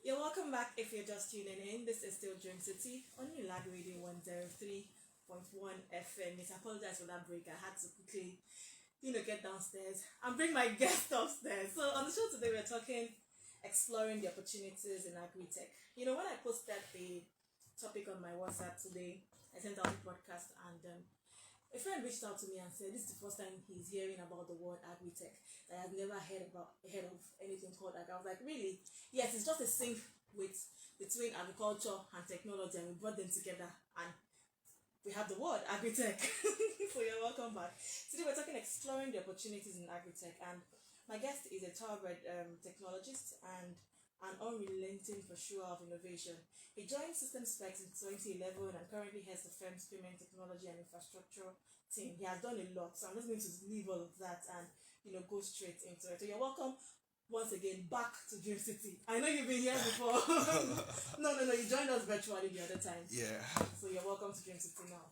You're welcome back if you're just tuning in. This is still Dream City on New Lag Radio 103.1 FM. I apologize for that break. I had to quickly, get downstairs and bring my guest upstairs. So on the show today, we're talking exploring the opportunities in Agritech. When I posted the topic on my WhatsApp today, I sent out the broadcast and a friend reached out to me and said this is the first time he's hearing about the word Agritech. That I've never heard of anything called Agri. I was like, really? Yes, it's just a sync between agriculture and technology, and we brought them together and we have the word Agritech. So you're welcome back. Today we're talking exploring the opportunities in Agritech, and my guest is a thoroughbred technologist and an unrelenting pursuer of innovation. He joined System Specs in 2011 and currently has the firm's payment technology and infrastructure team. He has done a lot, so I'm just going to leave all of that and go straight into it. So you're welcome once again back to Dream City. I know you've been here before. No, you joined us virtually the other time. Yeah. So you're welcome to Dream City now.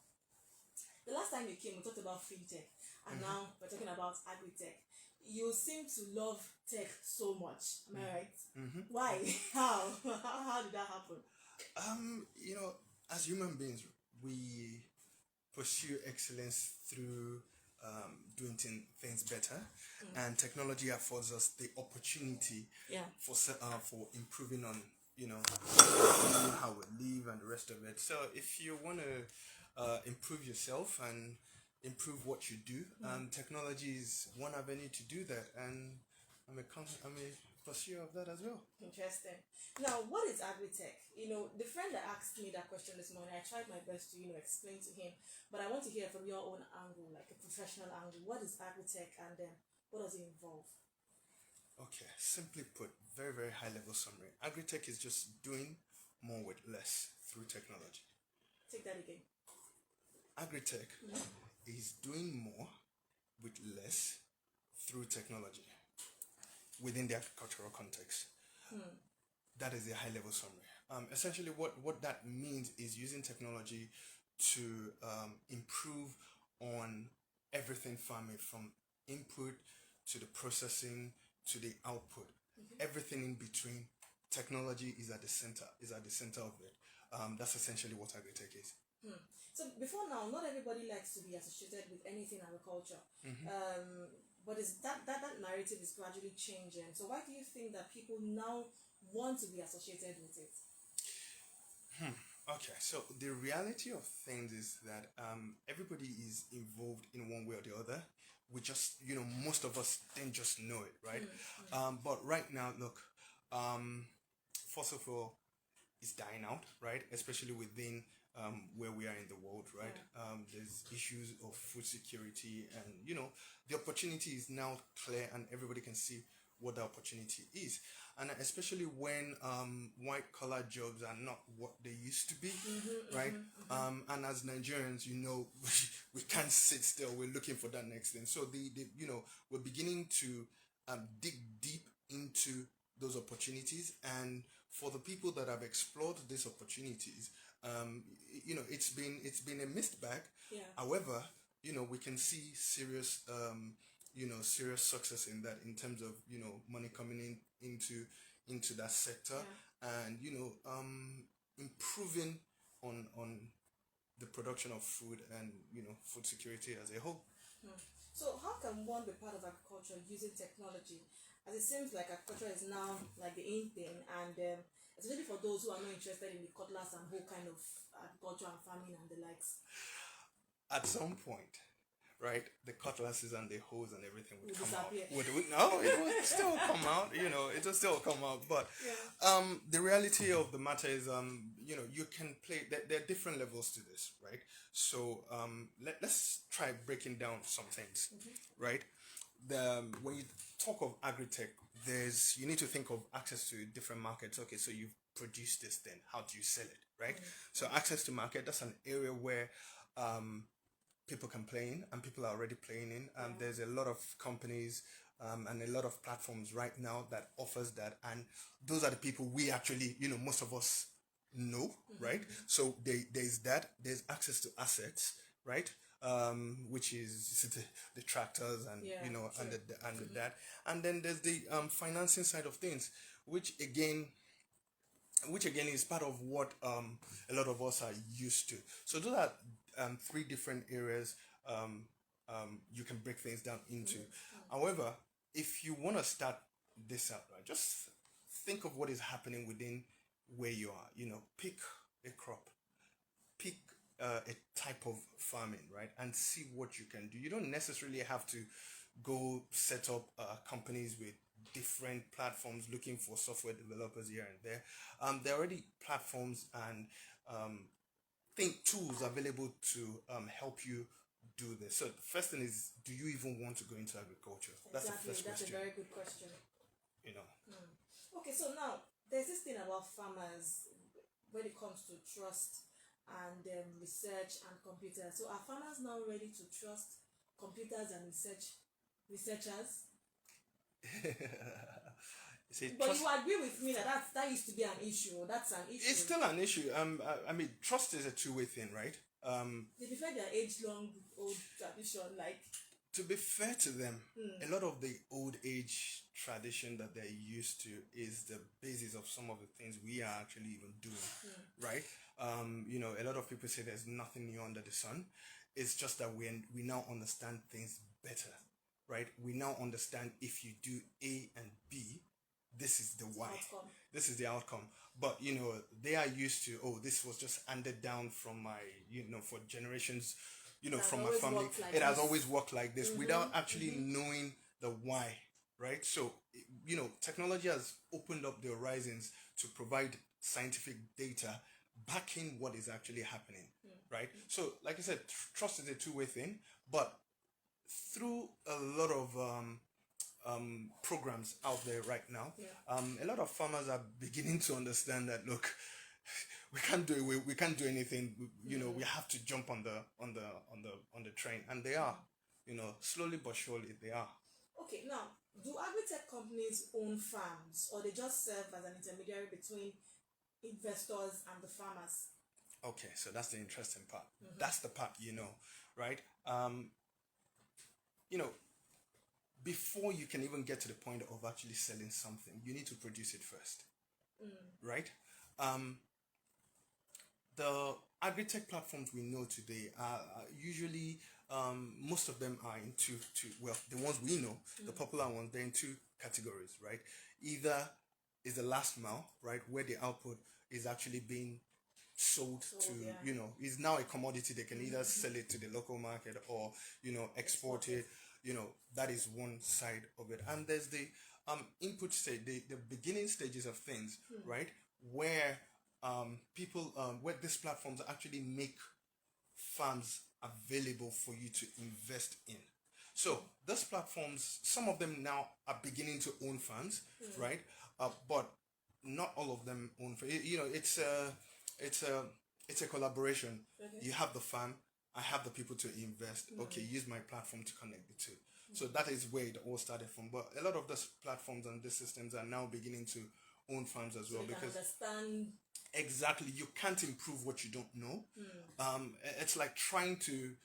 The last time you came, we talked about fintech, and now we're talking about Agritech. You seem to love tech so much. Am I right? Why? How did that happen? As human beings, we pursue excellence through doing things better, and technology affords us the opportunity for improving on how we live and the rest of it. So if you want to improve yourself and improve what you do, technology is one avenue to do that, and I'm a pursuer of that as well. Interesting. Now, what is Agritech? The friend that asked me that question this morning, I tried my best to explain to him, but I want to hear from your own angle, like a professional angle. What is Agritech, and what does it involve? Okay, simply put, very, very high level summary. Agritech is just doing more with less through technology. Take that again. Agritech is doing more with less through technology within the agricultural context. That is a high level summary. Essentially what that means is using technology to improve on everything farming, from input to the processing to the output. Everything in between, technology is at the center of it. That's essentially what Agritech is. So before now, not everybody likes to be associated with anything agriculture. But that narrative is gradually changing. So why do you think that people now want to be associated with it? Okay, so the reality of things is that everybody is involved in one way or the other. We just, most of us didn't just know it, right? But right now, look, fossil fuel is dying out, right? Especially within where we are in the world, right? There's issues of food security, and the opportunity is now clear, and everybody can see what the opportunity is. And especially when white collar jobs are not what they used to be, right? And as Nigerians, we can't sit still. We're looking for that next thing. So we're beginning to dig deep into those opportunities, and for the people that have explored these opportunities, it's been a mixed bag. However, we can see serious serious success in that, in terms of money coming into that sector, and improving on the production of food and food security as a whole. So how can one be part of agriculture using technology? As it seems like agriculture is now like the in thing, and especially for those who are not interested in the cutlass and whole kind of agriculture and farming and the likes. At some point, right, the cutlasses and the hoes and everything would come disappear. No, it would still come out. It will still come out. But the reality of the matter is, you can play. There are different levels to this, right? So let's try breaking down some things, right? When you talk of Agritech, you need to think of access to different markets. Okay, so you've produced this thing. How do you sell it, right? So access to market, that's an area where people can play in, and people are already playing in. There's a lot of companies and a lot of platforms right now that offers that, and those are the people we actually, most of us know, right? So there's that. There's access to assets, right? Which is the tractors and and that, and then there's the financing side of things, which again which again is part of what a lot of us are used to. So those are three different areas you can break things down into. However, if you want to start this out, right, just think of what is happening within where you are. Pick a crop, pick a type of farming, right, and see what you can do. You don't necessarily have to go set up companies with different platforms looking for software developers here and there. There are already platforms and tools available to help you do this. So the first thing is, do you even want to go into agriculture? That's the Exactly, first that's question. a very good question. You know. Okay, so now there's this thing about farmers when it comes to trust and research and computers. So are farmers now ready to trust computers and researchers? See, But you agree with me that that used to be an issue. That's an issue. It's still an issue. I mean, trust is a two-way thing, right? They prefer their age-long old tradition, like. To be fair to them, a lot of the old age tradition that they're used to is the basis of some of the things we are actually even doing, right? A lot of people say there's nothing new under the sun. It's just that we now understand things better, right? We now understand if you do A and B, this is the Y. Outcome. This is the outcome. But they are used to, this was just handed down from my, for generations, from my family. It has always worked like this without actually knowing the why, right? So, technology has opened up the horizons to provide scientific data backing what is actually happening, right? So, like I said, trust is a two-way thing, but through a lot of programs out there right now, a lot of farmers are beginning to understand that, look, we can't do anything. We have to jump on the train, and they are, slowly but surely they are. Okay, now, do agritech companies own farms, or they just serve as an intermediary between investors and the farmers? Okay, so that's the interesting part. That's the part, right? Before you can even get to the point of actually selling something, you need to produce it first, right? The agritech platforms we know today are usually, most of them are in the ones we know, the popular ones, they're in two categories, right? Either is the last mile, right, where the output is actually being sold to, is now a commodity. They can either sell it to the local market or, export it. That is one side of it. And there's the input stage, the beginning stages of things, right, where people, where these platforms actually make farms available for you to invest in. So those platforms, some of them now are beginning to own farms, right? But not all of them own. It's a collaboration. Okay. You have the farm, I have the people to invest. Okay, use my platform to connect the two. So that is where it all started from. But a lot of those platforms and these systems are now beginning to own farms as well, because understand. Exactly, you can't improve what you don't know. It's like trying to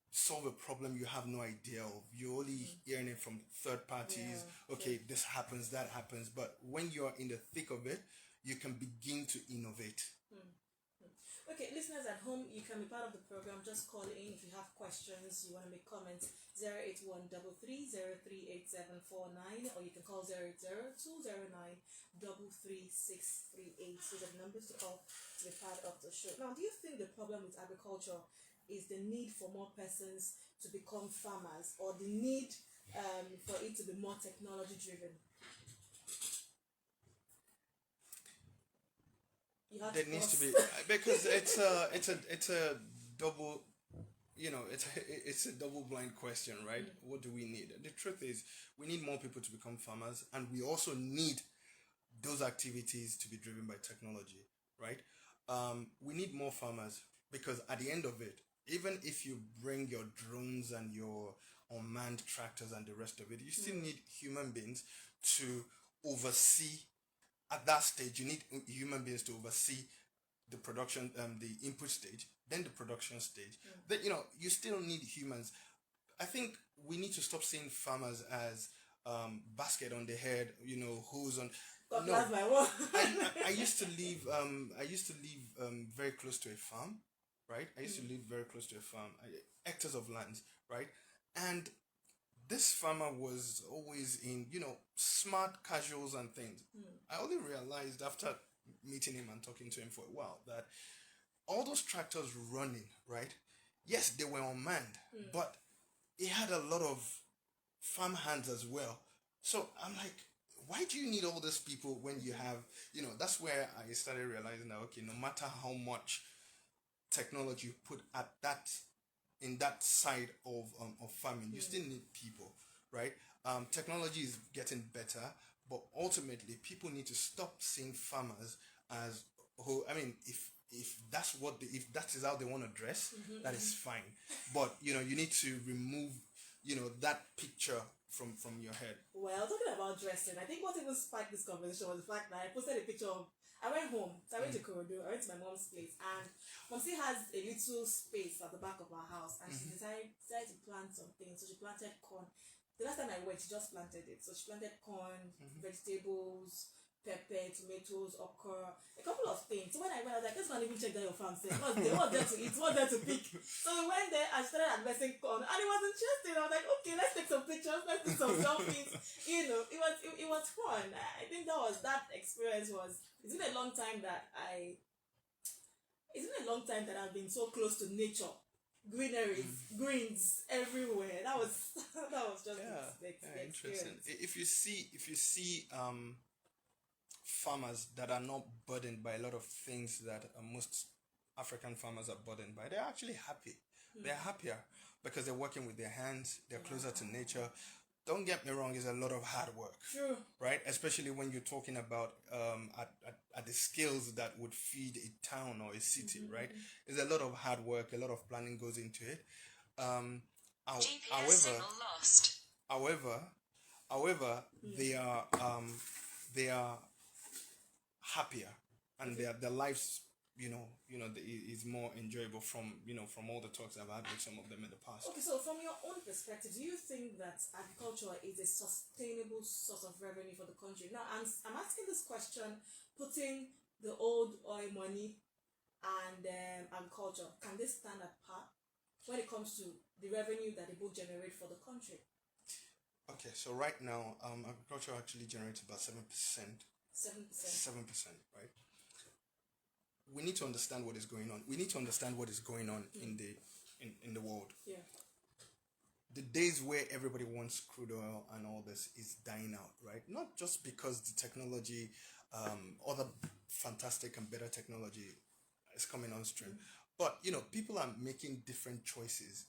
solve a problem you have no idea of. You're only hearing it from third parties. Okay, this happens, that happens. But when you're in the thick of it, you can begin to innovate. Okay, listeners at home, you can be part of the program. Just call in if you have questions, you want to make comments. 08133038749, or you can call 08020933638. Those are the numbers to call to be part of the show. Now, do you think the problem with agriculture is the need for more persons to become farmers, or the need for it to be more technology driven? There needs to be, because it's a double, it's a double blind question, right? What do we need? The truth is, we need more people to become farmers, and we also need those activities to be driven by technology, right? We need more farmers, because at the end of it, even if you bring your drones and your unmanned tractors and the rest of it, you still need human beings to oversee. At that stage, you need human beings to oversee the production, the input stage, then the production stage. Then, you still need humans. I think we need to stop seeing farmers as basket on the head, hose on. God No, bless my one. I used to live very close to a farm, right? I used to live very close to a farm, hectares of lands, right? And this farmer was always in, smart casuals and things. I only realized after meeting him and talking to him for a while that all those tractors running, right? Yes, they were unmanned, but he had a lot of farm hands as well. So I'm like, why do you need all these people when you have, that's where I started realizing that, okay, no matter how much technology you put at that, in that side of farming, you still need people, right? Technology is getting better, but ultimately people need to stop seeing farmers as who, I mean, if that's if that is how they want to dress, that is fine. But you need to remove that picture from your head. Well, talking about dressing, I think what even sparked this conversation was the fact that I posted a picture of. I went home, so I went to Korodu, I went to my mom's place, and mom still has a little space at the back of our house, and she decided to plant some things. So she planted corn. The last time I went, she just planted it. So she planted corn, vegetables, pepper, tomatoes, okra, a couple of things. So when I went, I was like, let's not even check that your farm said. What's there to eat? What's there to pick? So we went there and started investing corn, and it was interesting. I was like, okay, let's take some pictures, let's do some selfies. It was fun. I think that experience was. It's been a long time that I've been so close to nature. Greeneries, greens everywhere. That was just the Interesting. experience. If you see farmers that are not burdened by a lot of things that most African farmers are burdened by, they're actually happy. They're happier because they're working with their hands. They're closer to nature. Don't get me wrong, it's a lot of hard work. True. Right? Especially when you're talking about at the scales that would feed a town or a city, right? There's a lot of hard work, a lot of planning goes into it. GPS signal lost. However, they are happier, and their lives, is more enjoyable from all the talks I've had with some of them in the past. Okay, so from your own perspective, do you think that agriculture is a sustainable source of revenue for the country? Now, I'm asking this question, putting the old oil money and agriculture, can they stand apart when it comes to the revenue that they both generate for the country? Okay, so right now, agriculture actually generates about 7%. 7%. 7%, right? We need to understand what is going on. We need to understand what is going on in the world. Yeah. The days where everybody wants crude oil and all this is dying out, right? Not just because the technology, other fantastic and better technology is coming on stream, but people are making different choices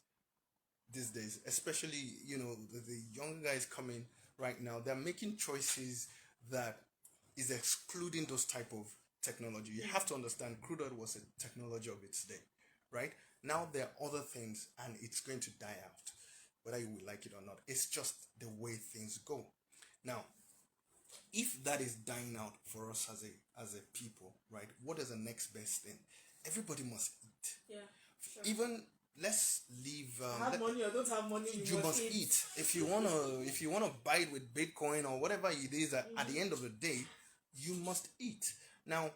these days. Especially the young guys coming right now, they're making choices that is excluding those type of technology. You have to understand crude oil was a technology of its day, right? Now there are other things and it's going to die out, whether you will like it or not. It's just the way things go. Now, if that is dying out for us as a people, right, what is the next best thing? Everybody must eat. Yeah, sure. Even let's leave. Have money or don't have money, you must eat. If you wanna buy it with Bitcoin or whatever it is, at the end of the day, you must eat. Now,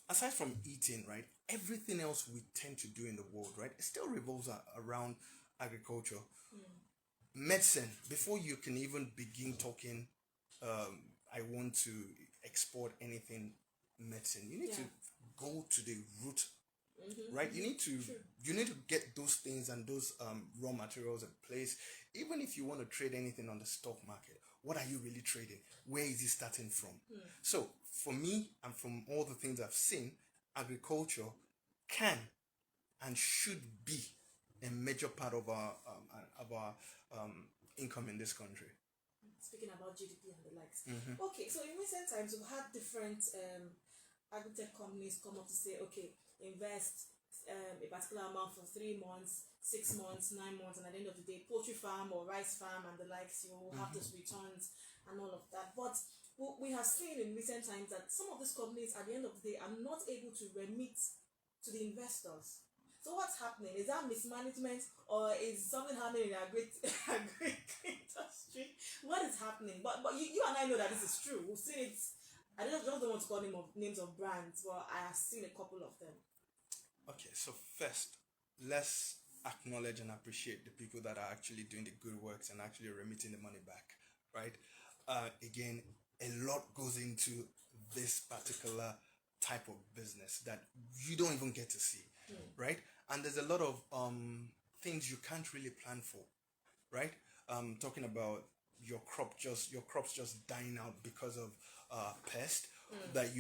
aside from eating, right, everything else we tend to do in the world, right, it still revolves around agriculture. Medicine, before you can even begin talking, I want to export anything medicine, you need to go to the root, right? You need to get those things and those raw materials in place. Even if you want to trade anything on the stock market, what are you really trading? Where is it starting from? So for me, and from all the things I've seen, agriculture can and should be a major part of our income in this country. Speaking about GDP and the likes. Okay, so in recent times we've had different agritech companies come up to say, okay, invest a particular amount for 3 months, 6 months, 9 months, and at the end of the day, poultry farm or rice farm and the likes, you will have those returns and all of that. But we have seen in recent times that some of these companies, at the end of the day, are not able to remit to the investors. So what's happening? Is that mismanagement, or is something happening in the agri industry? What is happening? But you and I know that this is true. We've seen it. I just don't want to call names of brands, but I have seen a couple of them. Okay, so first, let's acknowledge and appreciate the people that are actually doing the good works and actually remitting the money back, right? Again, a lot goes into this particular type of business that you don't even get to see, right? And there's a lot of things you can't really plan for, right? Talking about your crops just dying out because of pest that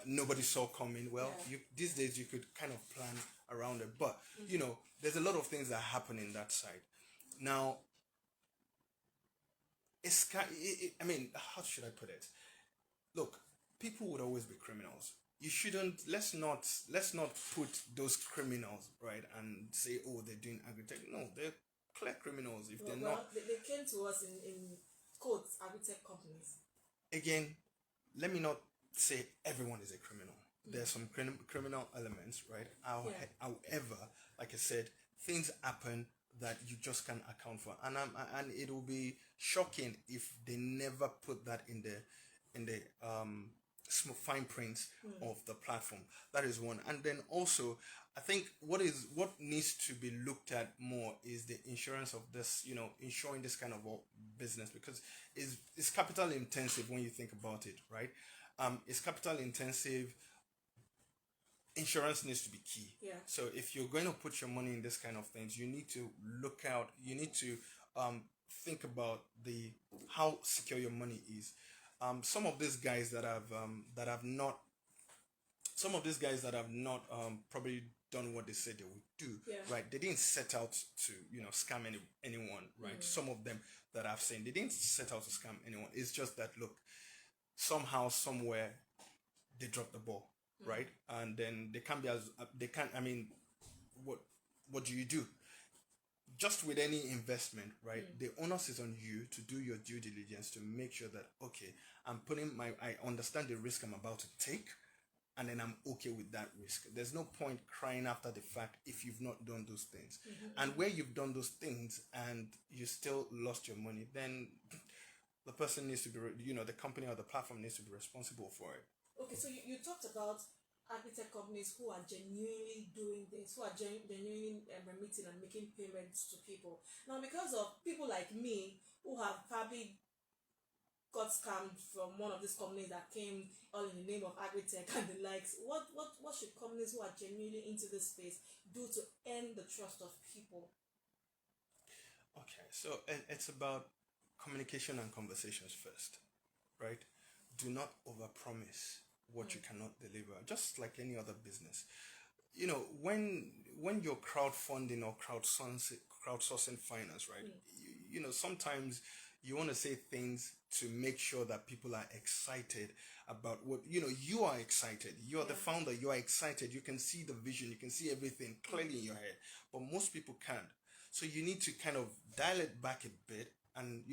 nobody saw coming. Well, these days you could kind of plan around it, but there's a lot of things that happen in that side. Now, I mean, how should I put it? Look, people would always be criminals. You shouldn't. Let's not put those criminals, right, and say, oh, they're doing Agritech. No, they're clear criminals. If they're not, they came to us in quotes, Agritech companies. Again, let me not say everyone is a criminal. There's some criminal elements, right? However, like I said, things happen that you just can't account for, and it will be shocking if they never put that in the small fine print of the platform. That is one. And then also, I think what needs to be looked at more is the insurance of this, insuring this kind of business, because it's capital intensive when you think about it, right? It's capital intensive. Insurance needs to be key. Yeah. So if you're going to put your money in this kind of things, you need to look out. You need to think about how secure your money is. Some of these guys that have not probably done what they said they would do, right? They didn't set out to scam anyone, right? Some of them that I've seen, they didn't set out to scam anyone. It's just that, look, somehow, somewhere, they dropped the ball, right? And then I mean, what do you do? Just with any investment, right? The onus is on you to do your due diligence to make sure that, okay, I understand the risk I'm about to take, and then I'm okay with that risk. There's no point crying after the fact if you've not done those things. And where you've done those things and you still lost your money, then the person needs to be, the company or the platform needs to be responsible for it. Okay, so you talked about Agritech companies who are genuinely doing this, who are genuinely remitting and making payments to people. Now, because of people like me who have probably got scammed from one of these companies that came all in the name of Agritech and the likes, what should companies who are genuinely into this space do to earn the trust of people? Okay, so it's about communication and conversations first, right? Do not overpromise what you cannot deliver, just like any other business. When you're crowdfunding or crowdsourcing finance, right? Sometimes you want to say things to make sure that people are excited about what you are excited. You are the founder. You are excited. You can see the vision. You can see everything clearly in your head. But most people can't. So you need to kind of dial it back a bit and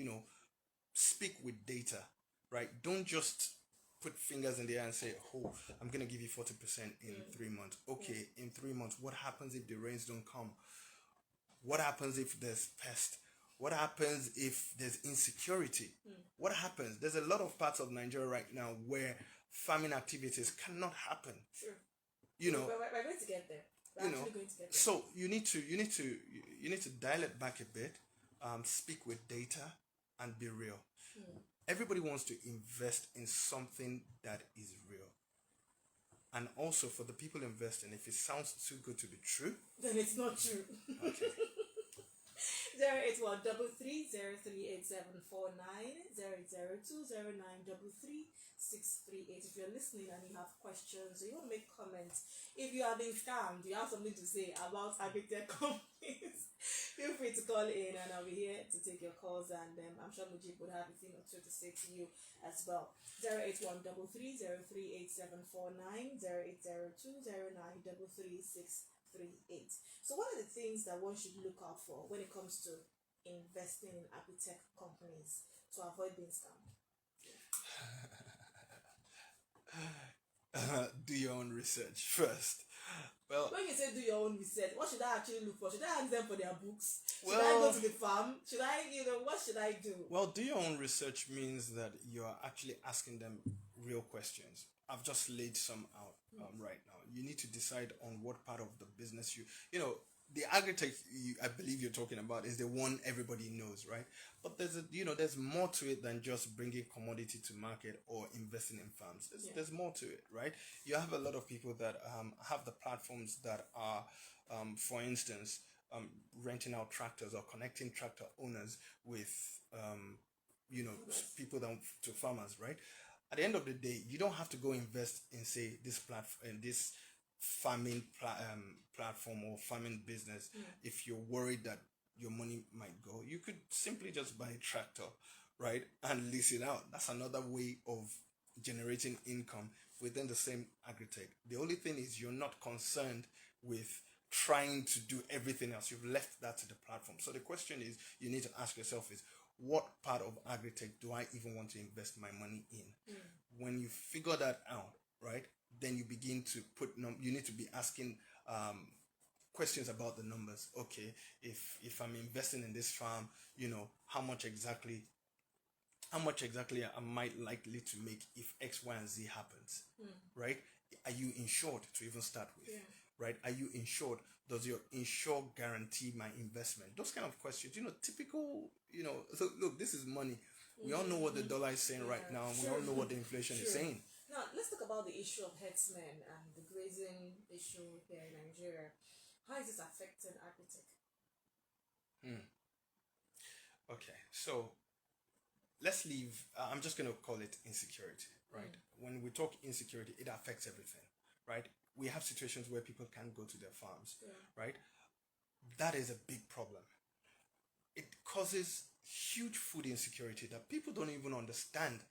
speak with data, right? Don't just put fingers in the air and say, oh, I'm going to give you 40% in 3 months. Okay, in 3 months, what happens if the rains don't come? What happens if there's pest? What happens if there's insecurity? What happens? There's a lot of parts of Nigeria right now where farming activities cannot happen. Sure. We're going to get there. We're actually going to get there. So you need to dial it back a bit, speak with data, and be real. Everybody wants to invest in something that is real. And also for the people investing, if it sounds too good to be true, then it's not true. Okay. 081 0020933 If you're listening and you have questions, or you want to make comments, if you have been scammed, you have something to say about Agritech companies, feel free to call in and I'll be here to take your calls, and I'm sure Mujib would have a thing or two to say to you as well. 081 So what are the things that one should look out for when it comes to investing in Agritech companies to avoid being scammed? Do your own research first. Well, when you say do your own research, what should I actually look for? Should I ask them for their books? Should I Well- go to the farm? Should I, what should I do? Well, do your own research means that you're actually asking them real questions. I've just laid some out right now. You need to decide on what part of the business the Agritech I believe you're talking about is the one everybody knows, right? But there's more to it than just bringing commodity to market or investing in farms. There's more to it, right? You have a lot of people that have the platforms that are, for instance, renting out tractors or connecting tractor owners with, people to farmers, right? At the end of the day, you don't have to go invest in, say, this platform, this farming platform or farming business. If you're worried that your money might go, you could simply just buy a tractor, right, and lease it out. That's another way of generating income within the same Agritech. The only thing is you're not concerned with trying to do everything else. You've left that to the platform. So the question is, you need to ask yourself is, what part of Agritech do I even want to invest my money in? When you figure that out, right, then you begin to you need to be asking questions about the numbers. Okay, if I'm investing in this farm, how much exactly am I likely to make if X, Y, and Z happens, right? Are you insured to even start with, right? Are you insured? Does your insure guarantee my investment? Those kind of questions, typical, so look, this is money. We all know what the dollar is saying right now. We all know what the inflation is saying. Now, let's talk about the issue of herdsmen and the grazing issue here in Nigeria. How is this affecting Agritech? Okay, so let's leave. I'm just going to call it insecurity, right? When we talk insecurity, it affects everything, right? We have situations where people can't go to their farms, right? That is a big problem. It causes huge food insecurity that people don't even understand.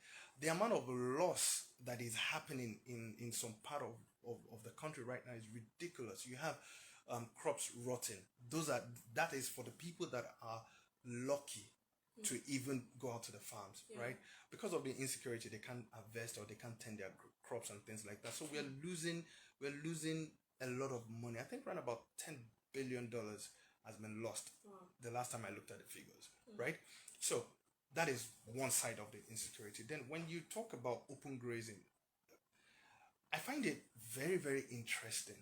The amount of loss that is happening in some part of the country right now is ridiculous. You have crops rotting. That is for the people that are lucky to even go out to the farms, right? Because of the insecurity, they can't harvest or they can't tend their crops and things like that. So we're losing a lot of money. I think around about $10 billion has been lost the last time I looked at the figures, right? So that is one side of the insecurity. Then when you talk about open grazing, I find it very, very interesting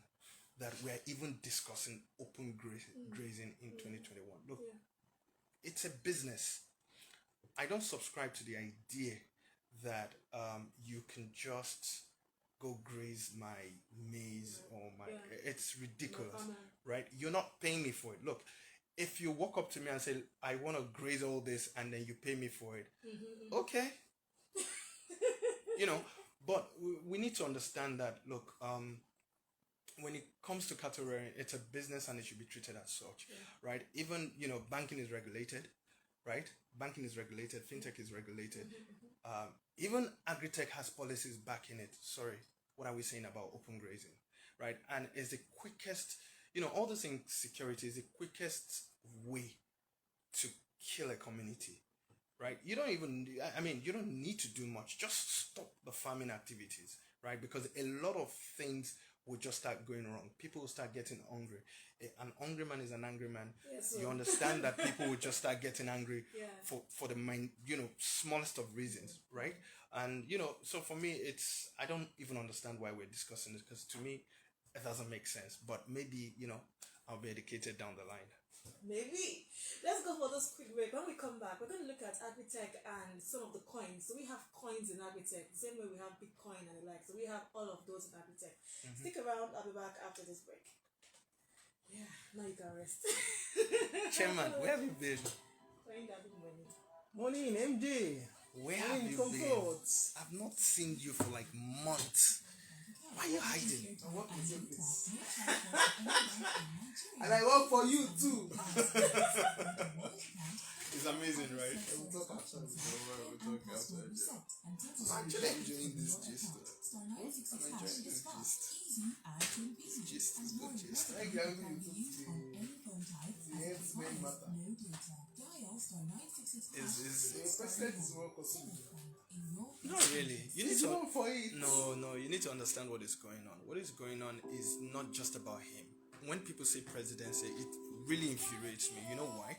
that we're even discussing open grazing in 2021. Look, it's a business. I don't subscribe to the idea that you can just go graze my maize or my... It's ridiculous, right? You're not paying me for it. Look, if you walk up to me and say, I want to graze all this, and then you pay me for it, okay. But we need to understand that, look, when it comes to cattle rearing, it's a business and it should be treated as such, right? Even, banking is regulated, right? Banking is regulated, fintech is regulated. Even Agritech has policies backing it. Sorry, what are we saying about open grazing, right? And it's the quickest, all this insecurity is the quickest way to kill a community, right? You don't need to do much. Just stop the farming activities, right? Because a lot of things will just start going wrong. People will start getting hungry. An hungry man is an angry man. You understand that people will just start getting angry for the smallest of reasons, right? And so for me, I don't even understand why we're discussing this, because to me it doesn't make sense. But maybe I'll be educated down the line. Maybe. Let's go for this quick break. When we come back, we're going to look at Agritech and some of the coins. So we have coins in Agritech, the same way we have Bitcoin and the like. So we have all of those in Agritech. Stick around. I'll be back after this break. Yeah, now you can rest. Chairman, where have you been? Find that big money. Morning, MJ. Where have you been? I've not seen you for like months. Why are you hiding? I work with you, please. And I work for you too. It's amazing, right? We'll talk after this. I'm actually enjoying this gist. I'm enjoying this gist. This gist is good gist. I can't believe the ends may matter. Is The president is work also. Not really. You need He's to known for it. no. You need to understand what is going on. What is going on is not just about him. When people say presidency, it really infuriates me. You know why?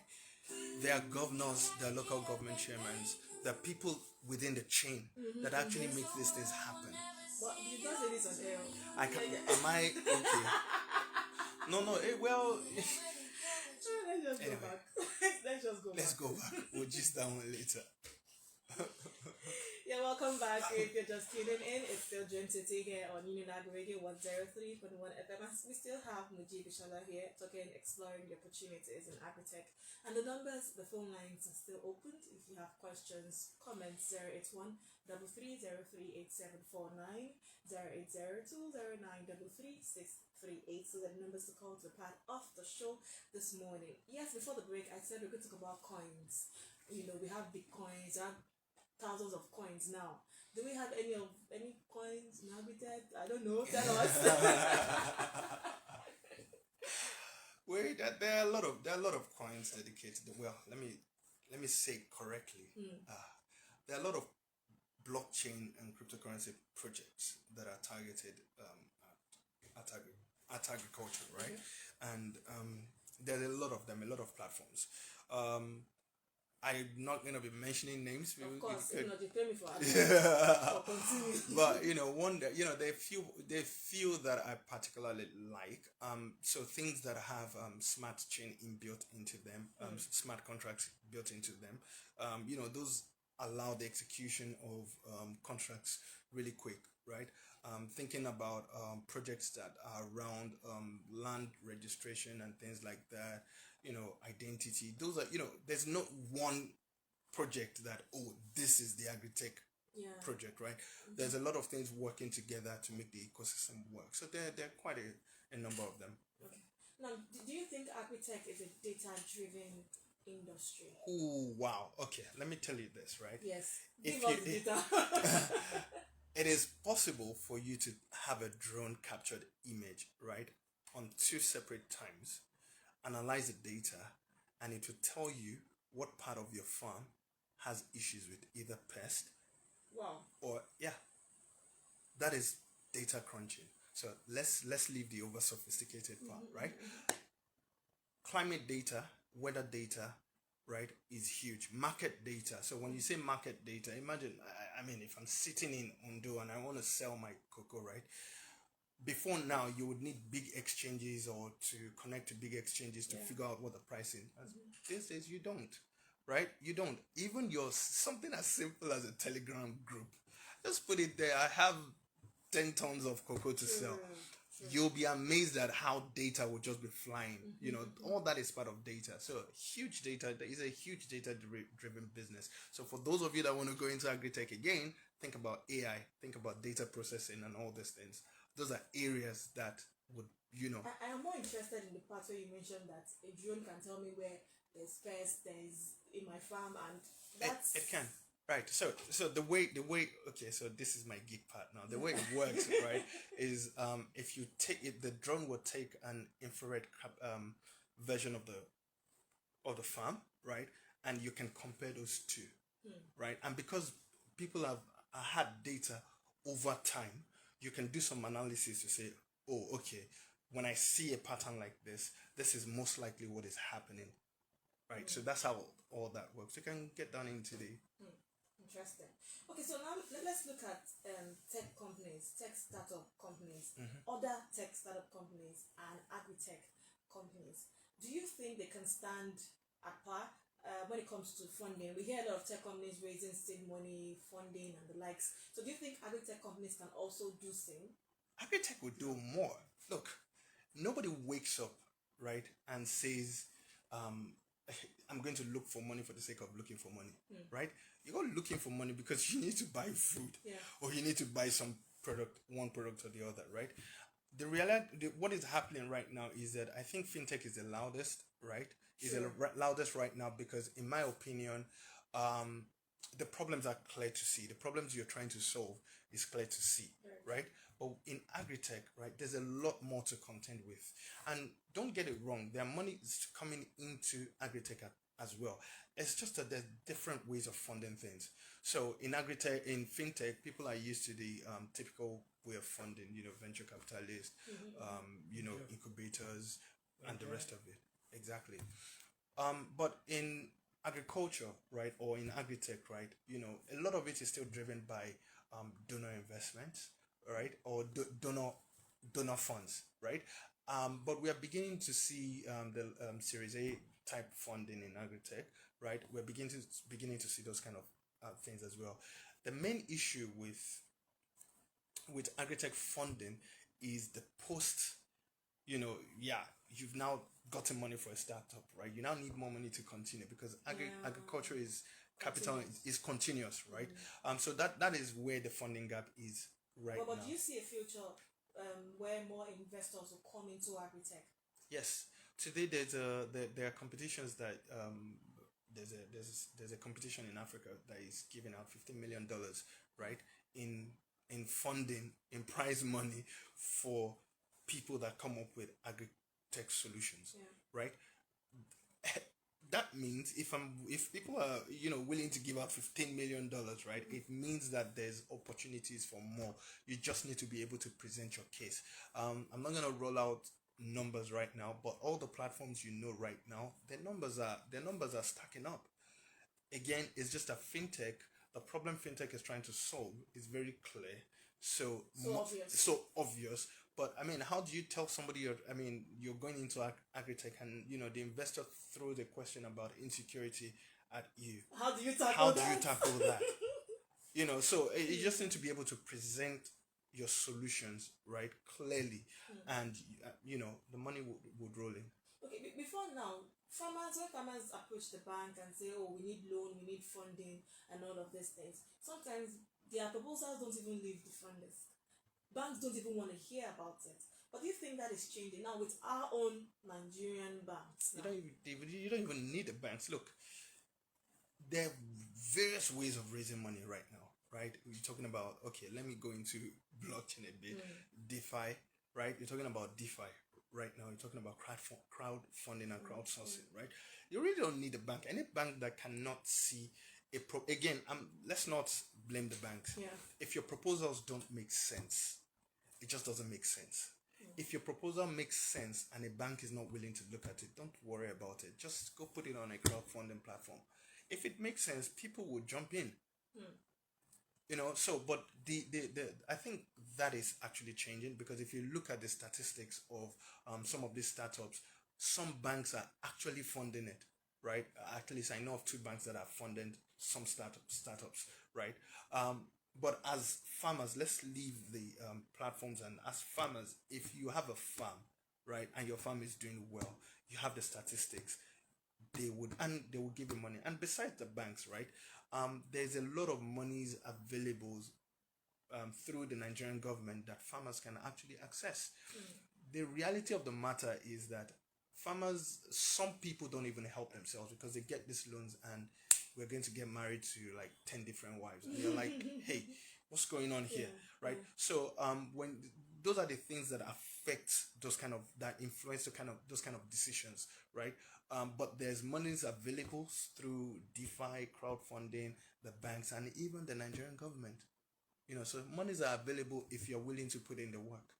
There are governors, there are local government chairmen, there are people within the chain that actually make these things happen. But you don't say this on air. I can. Am I okay? No. Well, Let's just Anyway. go back. Let's just go let's back. go back. We'll just that one later. Yeah, welcome back. If you're just tuning in, it's still Dream City here on Unilag Radio 103.1 FM. We still have Mujib Ishola here talking, exploring the opportunities in Agritech. And the numbers, the phone lines are still open. If you have questions, comments, 081 33038749, 08020933638. So the numbers to call to part of the show this morning. Yes, before the break, I said we're going to talk about coins. You know, we have Bitcoins, we have thousands of coins now. Do we have any coins in Agritech? I don't know. Tell us. Wait, there are a lot of coins dedicated. Well, let me say it correctly. There are a lot of blockchain and cryptocurrency projects that are targeted at agriculture, right? And there are a lot of them, a lot of platforms. I'm not going to be mentioning names. Of course, you pay me for it. Continue. But there are few that I particularly like. So things that have smart chain inbuilt into them, smart contracts built into them. Those allow the execution of contracts really quick, right? Thinking about projects that are around land registration and things like that. Identity. Those are, there's not one project that, this is the Agritech project, right? There's a lot of things working together to make the ecosystem work. So there are quite a number of them. Okay. Now, do you think Agritech is a data-driven industry? Oh, wow. Okay, let me tell you this, right? Yes. If Give us the data. It is possible for you to have a drone captured image, right, on 2 separate times, analyze the data, and it will tell you what part of your farm has issues with either pest Wow. or that is data crunching. So let's leave the over sophisticated part, right? Climate data, weather data, right, is huge. Market data. So when you say market data, imagine I mean if I'm sitting in Ondo and I want to sell my cocoa, right? Before now, you would need big exchanges or to connect to big exchanges to figure out what the pricing is. These days, you don't, right? You don't. Even something as simple as a Telegram group, just put it there. I have 10 tons of cocoa to sell. You'll be amazed at how data will just be flying. All that is part of data. So huge data is a huge data-driven business. So for those of you that want to go into Agritech again, think about AI, think about data processing and all these things. Those are areas that would, I am more interested in the part where you mentioned that a drone can tell me where there's pest, there's in my farm, and that's... It can. Right. So the way okay, so this is my geek part now. The way it works, right, is if you take it, the drone will take an infrared version of the farm, right, and you can compare those two, right, and because people have had data over time, you can do some analysis to say, okay, when I see a pattern like this is most likely what is happening, right? So that's how all that works. You can get down into the Interesting. Okay, so now let's look at tech companies, tech startup companies, other tech startup companies, and agri-tech companies. Do you think they can stand at par when it comes to funding? We hear a lot of tech companies raising seed money, funding, and the likes. So do you think agri-tech companies can also do same? Agritech will do more. Look, nobody wakes up, right, and says, I'm going to look for money for the sake of looking for money, right? You're not looking for money because you need to buy food or you need to buy one product or the other, right? The reality, what is happening right now is that I think fintech is the loudest, right? Is the loudest right now because, in my opinion, the problems are clear to see. The problems you're trying to solve is clear to see, right? But in agritech, right, there's a lot more to contend with. And don't get it wrong, there are money coming into agritech at as well. It's just that there's different ways of funding things. So in agritech, in fintech, people are used to the typical way of funding, venture capitalists, incubators, and the rest of it. Exactly. But in agriculture, right, or in agritech, right, a lot of it is still driven by donor investments, right, or donor funds, right. But we are beginning to see the Series A type funding in agritech, right. We're beginning to see those kind of things as well. The main issue with agritech funding is the post, you've now gotten money for a startup, right? You now need more money to continue because agriculture is capital is continuous, right? So that is where the funding gap is right but now. do you see a future where more investors will come into agritech? Yes. Today there are competitions that there's a competition in Africa that is giving out $15 million, right, in funding, in prize money for people that come up with agri-tech solutions, right. That means if people are willing to give out $15 million, right, it means that there's opportunities for more. You just need to be able to present your case. I'm not going to roll out numbers right now, but all the platforms right now, their numbers are stacking up. Again, it's just a fintech. The problem fintech is trying to solve is very clear, so obvious. But I mean, how do you tell somebody you're going into agritech and the investor throws a question about insecurity at you? How do you tackle that? So you just need to be able to present your solutions right clearly, and the money would roll in. Okay, before now, when farmers approach the bank and say, oh, we need loan, we need funding, and all of these things, sometimes their proposals don't even leave the funders. Banks don't even want to hear about it. But do you think that is changing now with our own Nigerian banks? You don't even need the banks. Look, there are various ways of raising money right now, right? We're talking about, okay, let me go into blockchain a bit, DeFi, right? You're talking about DeFi right now. You're talking about crowdfunding and crowdsourcing, right? You really don't need a bank. Any bank that cannot see again, let's not blame the banks. Yeah. If your proposals don't make sense, it just doesn't make sense. If your proposal makes sense and a bank is not willing to look at it, don't worry about it. Just go put it on a crowdfunding platform. If it makes sense, people will jump in. But I think that is actually changing, because if you look at the statistics of some of these startups, some banks are actually funding it, right? At least I know of 2 banks that have funded some startups, right? But as farmers, let's leave the platforms, and as farmers, if you have a farm, right, and your farm is doing well, you have the statistics, they will give you money. And besides the banks, right, there's a lot of monies available through the Nigerian government that farmers can actually access. The reality of the matter is that some people don't even help themselves, because they get these loans and we're going to get married to like 10 different wives, and you're like, hey, what's going on here, right? So when those are the things that affect that influence those kind of decisions, right? But there's monies available through DeFi, crowdfunding, the banks, and even the Nigerian government. So monies are available if you're willing to put in the work.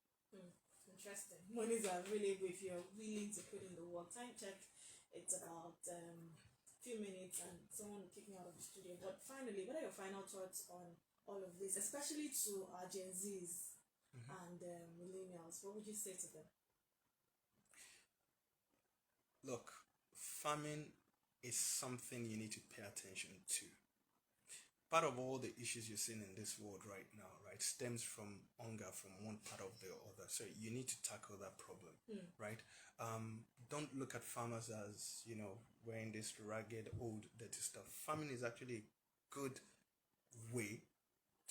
Interesting. Monies are available if you're willing to put in the work. Time check, it's about few minutes and someone will kick me out of the studio. But finally, what are your final thoughts on all of this, especially to our Gen Zs and millennials? What would you say to them? Look, farming is something you need to pay attention to. Part of all the issues you're seeing in this world right now, right, stems from hunger from one part of the other. So you need to tackle that problem, right? Don't look at farmers as, wearing this ragged, old, dirty stuff. Farming is actually a good way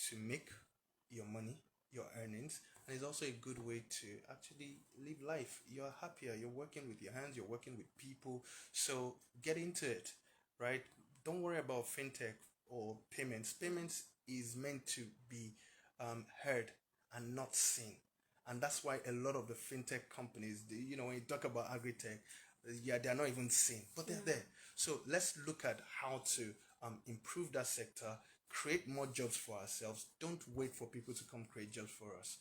to make your money, your earnings, and it's also a good way to actually live life. You're happier, you're working with your hands, you're working with people. So get into it, right? Don't worry about fintech or payments. Payments is meant to be heard and not seen, and that's why a lot of the fintech companies, when you talk about agritech, Yeah, they're not even seen, but they're there. So let's look at how to improve that sector, create more jobs for ourselves. Don't wait for people to come create jobs for us.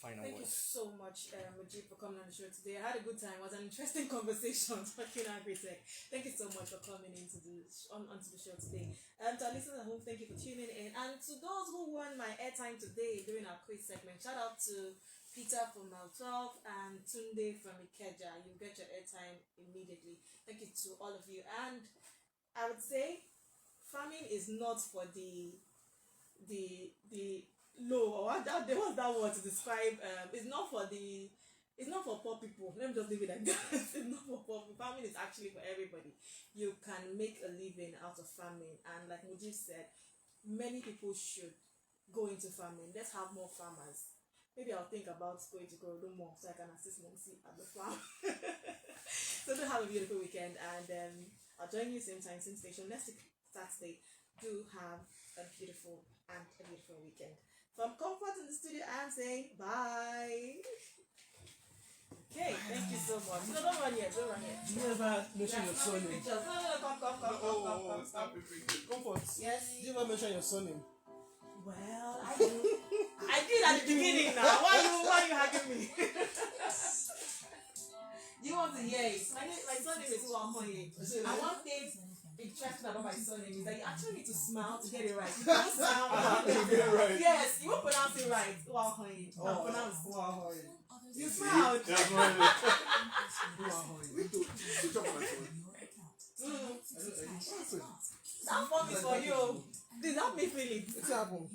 Final Thank you words. so much, Mujib, for coming on the show today. I had a good time. It was an interesting conversation talking Agritech. Thank you so much for coming into onto the show today. And to our listeners at home, thank you for tuning in. And to those who won my airtime today during our quiz segment, shout out to Peter from Mile 12 and Tunde from Ikeja. You get your airtime immediately. Thank you to all of you. And I would say farming is not for the low, or what's that word to describe? It's not for poor people. Let me just leave it like that. It's not for poor people. Farming is actually for everybody. You can make a living out of farming, and like Mujib said, many people should go into farming. Let's have more farmers. Maybe I'll think about going to grow a little more so I can assist Momsi at the farm. So do have a beautiful weekend, and I'll join you same time, same station next Saturday. Do have a beautiful weekend. From Comfort in the studio, I'm saying bye. Okay, thank you so much. No, don't run yet. Do you ever mention your surname? Come. Comfort. Yes. Do you ever mention your surname? Well, I do. I did at the beginning now. Why you hugging me? Do you want to hear it? My surname is Uwakhonye. And one thing interesting about my surname is that you actually need to smile to get it right. You don't smile. To get it right. Yes, you won't pronounce it right. Uwakhonye. Oh, Pronounce. wow. You smiled. That's right. Wow. That form is for you. Please help me feel it. What's happened?